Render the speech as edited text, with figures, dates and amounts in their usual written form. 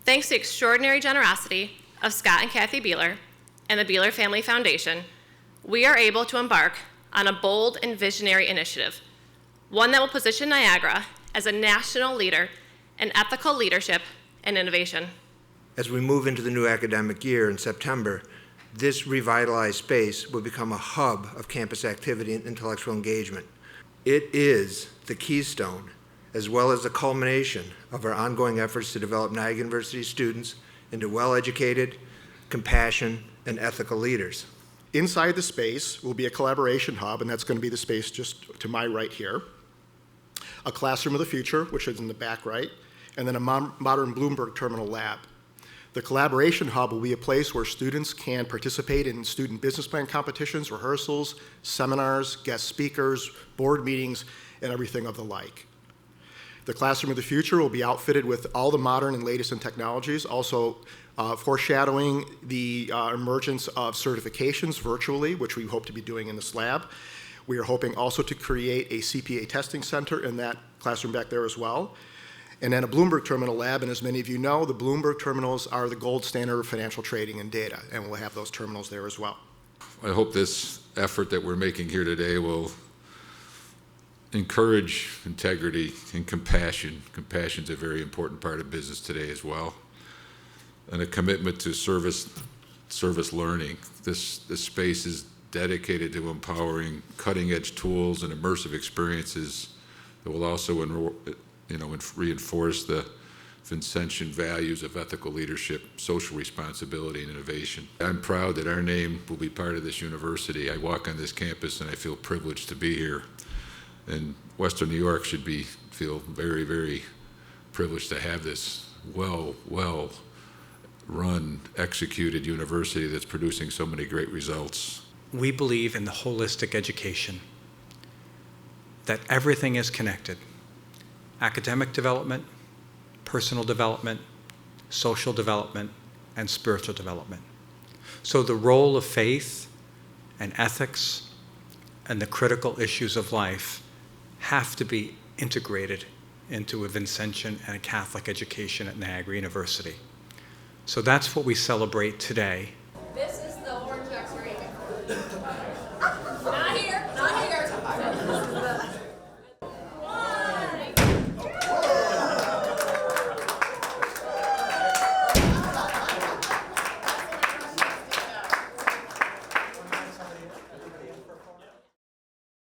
Thanks to the extraordinary generosity of Scott and Kathy Bieler and the Bieler Family Foundation, we are able to embark on a bold and visionary initiative, one that will position Niagara as a national leader in ethical leadership and innovation. As we move into the new academic year in September, this revitalized space will become a hub of campus activity and intellectual engagement. It is the keystone, as well as the culmination of our ongoing efforts to develop Niagara University students into well-educated, compassionate, and ethical leaders. Inside the space will be a collaboration hub, and that's going to be the space just to my right here. A classroom of the future, which is in the back right, and then a modern Bloomberg terminal lab. The collaboration hub will be a place where students can participate in student business plan competitions, rehearsals, seminars, guest speakers, board meetings, and everything of the like. The classroom of the future will be outfitted with all the modern and latest in technologies, also foreshadowing the emergence of certifications virtually, which we hope to be doing in this lab. We are hoping also to create a CPA testing center in that classroom back there as well. And then a Bloomberg terminal lab, and as many of you know, the Bloomberg terminals are the gold standard of financial trading and data, and we'll have those terminals there as well. I hope this effort that we're making here today will encourage integrity and compassion. Compassion is a very important part of business today as well. And a commitment to service learning. This space is dedicated to empowering cutting-edge tools and immersive experiences that will also reinforce the Vincentian values of ethical leadership, social responsibility, and innovation. I'm proud that our name will be part of this university. I walk on this campus and I feel privileged to be here. And Western New York should feel very, very privileged to have this well-run, executed university that's producing so many great results. We believe in the holistic education, that everything is connected. Academic development, personal development, social development, and spiritual development. So the role of faith and ethics and the critical issues of life have to be integrated into a Vincentian and a Catholic education at Niagara University. So that's what we celebrate today